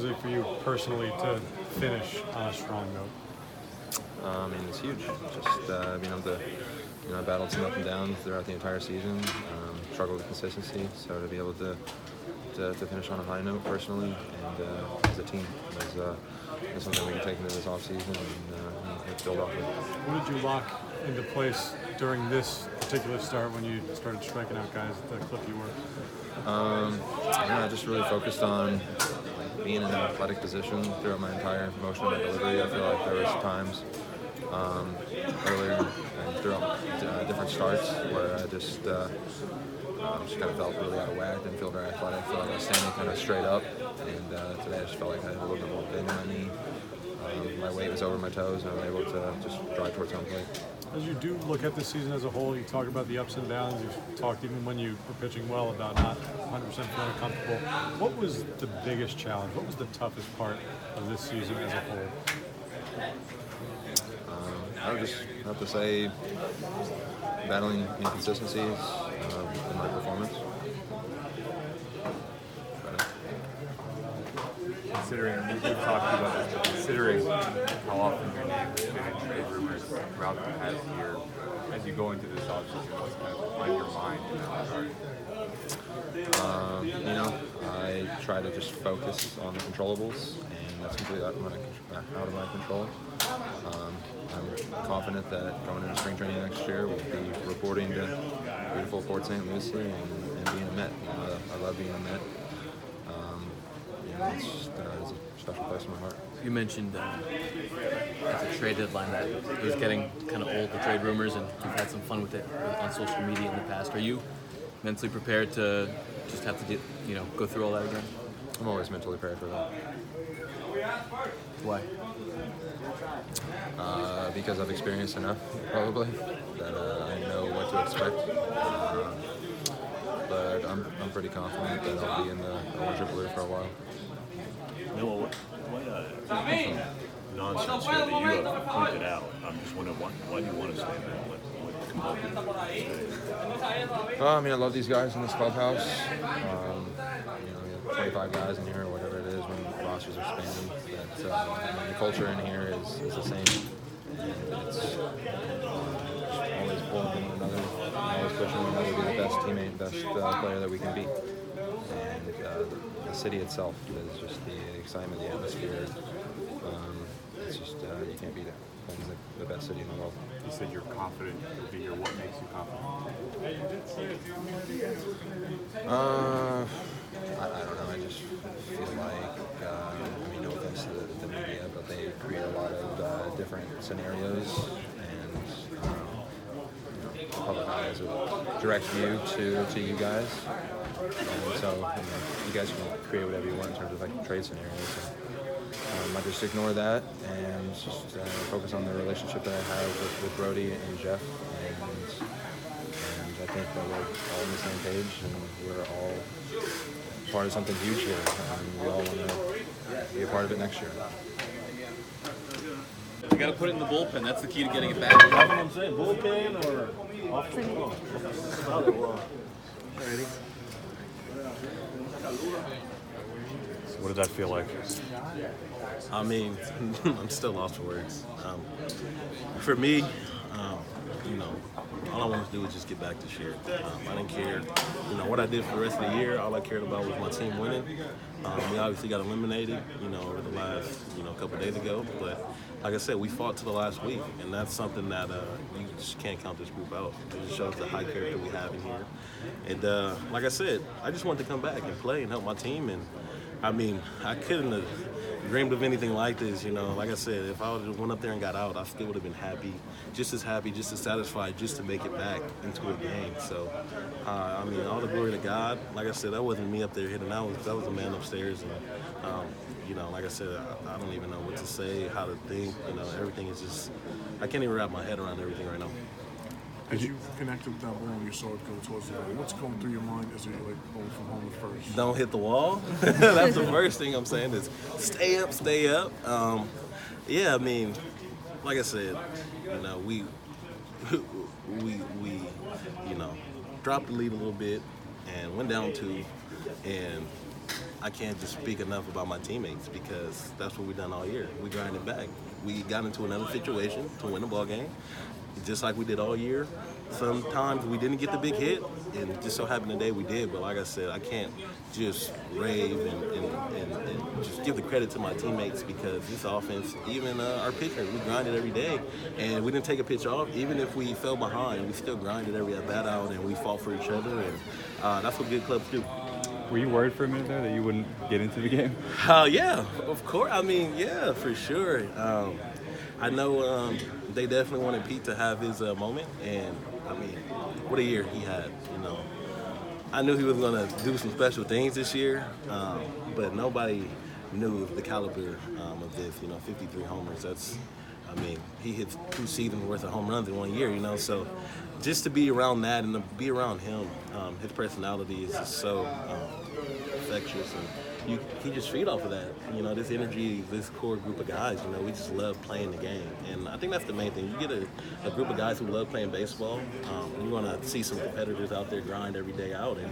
was it for you personally to finish on a strong note? I mean, it's huge. Just being able to, I battled some up and downs throughout the entire season, struggled with consistency. So to be able to finish on a high note personally and as a team is something we can take into this offseason and build off of. What did you lock into place during this particular start when you started striking out guys at the clip you were? I just really focused on being in an athletic position throughout my entire motion of my delivery. I feel like there was times earlier and throughout different starts where I just kind of felt really out of whack, didn't feel very athletic. I felt like I was standing kind of straight up, and today I just felt like I had a little bit more bend in my knee. My weight was over my toes, and I was able to just drive towards home plate. As you do look at the season as a whole, you talk about the ups and downs. You've talked even when you were pitching well about not 100% feeling comfortable. What was the biggest challenge? What was the toughest part of this season as a whole? I would just have to say battling inconsistencies in my performance. Considering, we've talked about this, but considering how often your name has been in trade rumors throughout the past year, as you go into this offseason, what's kind of on your mind in that regard? I try to just focus on the controllables, and that's completely out of my control. I'm confident that going into spring training next year, we'll be reporting to beautiful Port St. Lucie and being a Met. I love being a Met. It's a special place in my heart. You mentioned at the trade deadline that it was getting kind of old, the trade rumors, and you've had some fun with it on social media in the past. Are you mentally prepared to just have to go through all that again? I'm always mentally prepared for that. Why? Because I've experienced enough, probably, that I know what to expect. But I'm pretty confident that I'll be in the orange or blue for a while. Noah, what nonsense here that you have pointed out? I'm just wondering, why do you want to stay there? What compelled you to stay? I love these guys in this clubhouse. We have 25 guys in here, or whatever it is, when rosters are expanding. That the culture in here is the same. And it's always pulling one another, always pushing one another to be the best teammate, best player that we can be. And the city itself is just the excitement, the atmosphere. It's just, you can't beat it. It's the best city in the world. You said you're confident you'll be here. What makes you confident? I don't know. I just feel like, no offense to the media, but they create a lot of different scenarios, and the public eye has a direct view to you guys. And so, you guys can create whatever you want in terms of like trade scenarios. I just ignore that and just focus on the relationship that I have with Brody and Jeff. And I think that we're all on the same page, and we're all part of something huge here. And we all want to be a part of it next year. You got to put it in the bullpen. That's the key to getting it back. That's what I'm saying. Bullpen or off the wall? Ready? What did that feel like? I mean, I'm still lost for words. For me, all I wanted to do was just get back this year. I didn't care, what I did for the rest of the year. All I cared about was my team winning. We obviously got eliminated, over the last, couple of days ago. But like I said, we fought to the last week, and that's something that you just can't count this group out. It just shows the high character we have in here. And like I said, I just wanted to come back and play and help my team. And I couldn't have dreamed of anything like this, Like I said, if I would have went up there and got out, I still would have been happy, just as satisfied, just to make it back into a game. So, all the glory to God. Like I said, that wasn't me up there hitting. That was a man upstairs. And, like I said, I don't even know what to say, how to think. Everything is just, I can't even wrap my head around everything right now. As you connected with that ball and you saw it go towards the ball, what's going through your mind as you're going from home at first? Don't hit the wall. That's the first thing I'm saying is stay up, stay up. Like I said, we dropped the lead a little bit and went down 2, and I can't just speak enough about my teammates because that's what we've done all year. We grinded back. We got into another situation to win the ball game, just like we did all year. Sometimes we didn't get the big hit, and it just so happened today we did. But like I said, I can't just rave and just give the credit to my teammates because this offense, even our pitcher, we grinded every day, and we didn't take a pitch off. Even if we fell behind, we still grinded every at bat out, and we fought for each other, and that's what good clubs do. Were you worried for a minute there that you wouldn't get into the game? Yeah, of course. I mean, yeah, for sure. I know they definitely wanted Pete to have his moment, and I mean, what a year he had. I knew he was going to do some special things this year, but nobody knew the caliber of this. 53 homers. He hits 2 seasons worth of home runs in 1 year. So just to be around that and to be around him, his personality is just so infectious, and he just feed off of that. This energy, this core group of guys. We just love playing the game, and I think that's the main thing. You get a group of guys who love playing baseball. You're gonna see some competitors out there grind every day out, and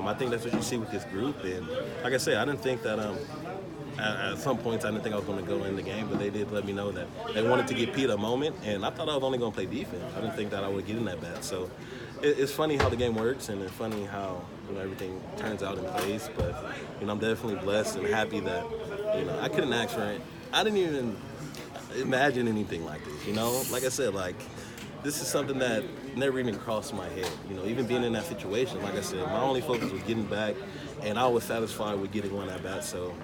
I think that's what you see with this group. And like I said, I didn't think that. At some points, I didn't think I was going to go in the game, but they did let me know that they wanted to give Pete a moment, and I thought I was only going to play defense. I didn't think that I would get in that bat. So it's funny how the game works, and it's funny how everything turns out and plays. But I'm definitely blessed and happy that I couldn't ask for it. I didn't even imagine anything like this. Like I said, this is something that never even crossed my head. Even being in that situation, like I said, my only focus was getting back, and I was satisfied with getting one at bat. So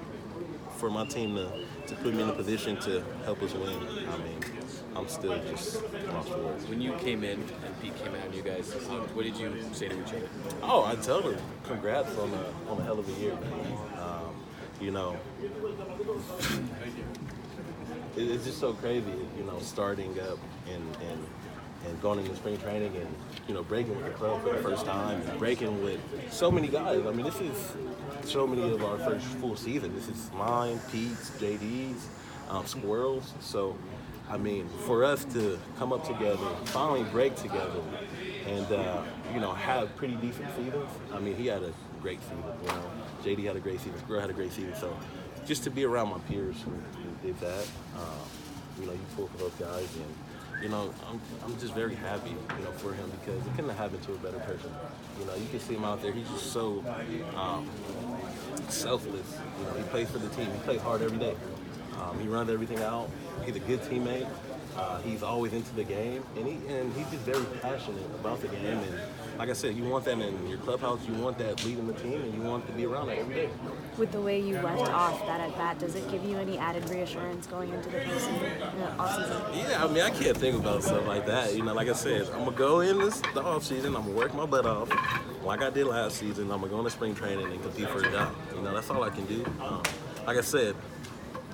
for my team to put me in a position to help us win, I'm still just lost for words. When you came in and Pete came out on you guys, what did you say to each other? Oh, I told him, congrats on a hell of a year, man. It's just so crazy, starting up and going into spring training and, breaking with the club for the first time, and breaking with so many guys. This is so many of our first full season. This is mine, Pete's, JD's, Squirrel's. So, for us to come up together, finally break together, and, have pretty decent seasons. He had a great season, JD had a great season, Squirrel had a great season. So, just to be around my peers who did that, you pull for those guys, and I'm just very happy, for him because it couldn't have happened to a better person. You can see him out there. He's just so selfless. He plays for the team. He plays hard every day. He runs everything out. He's a good teammate. He's always into the game, and he's just very passionate about the game. And like I said, you want that in your clubhouse. You want that leading the team, and you want to be around that every day. With the way you left off that at bat, does it give you any added reassurance going into the offseason? Yeah, I can't think about stuff like that. Like I said, I'm gonna go in the offseason. I'm gonna work my butt off, like I did last season. I'm gonna go into spring training and compete for a job. That's all I can do. Like I said,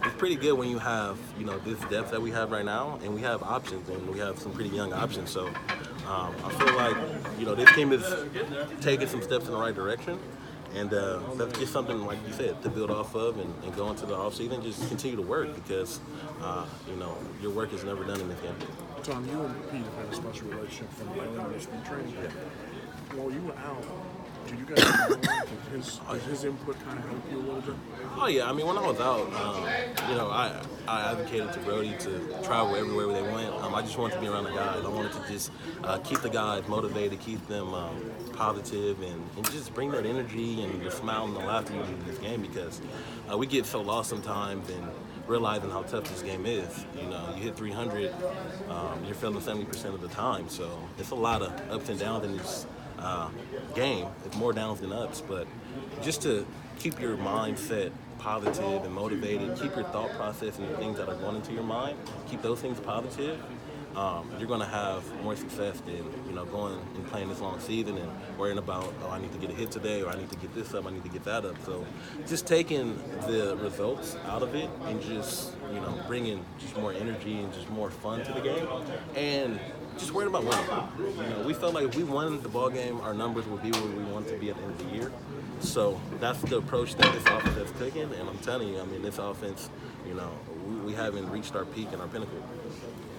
it's pretty good when you have, this depth that we have right now, and we have options, and we have some pretty young options. So I feel like, this team is taking some steps in the right direction, and that's just something, like you said, to build off of and go into the offseason, just continue to work because, your work is never done in this game. Tom, you and Pete have had a special relationship from the early spring training. Yeah. While you were out, did you guys did his input kind of help you a little bit? Oh yeah, when I was out, I advocated to Brody to travel everywhere they went. I just wanted to be around the guys. I wanted to just keep the guys motivated, keep them positive, and just bring that energy and the smile and the laughter you need in this game because we get so lost sometimes and realizing how tough this game is. You hit 300, you're feeling 70% of the time, so it's a lot of ups and downs in this game. It's more downs than ups, but just to keep your mindset positive and motivated, keep your thought process and the things that are going into your mind, keep those things positive, you're going to have more success than going and playing this long season and worrying about, I need to get a hit today, or I need to get this up, I need to get that up. So just taking the results out of it and just bringing just more energy and just more fun to the game, and just worried about winning. We felt like if we won the ball game, our numbers would be where we want to be at the end of the year. So that's the approach that this offense has taken, and I'm telling you, this offense, we haven't reached our peak and our pinnacle.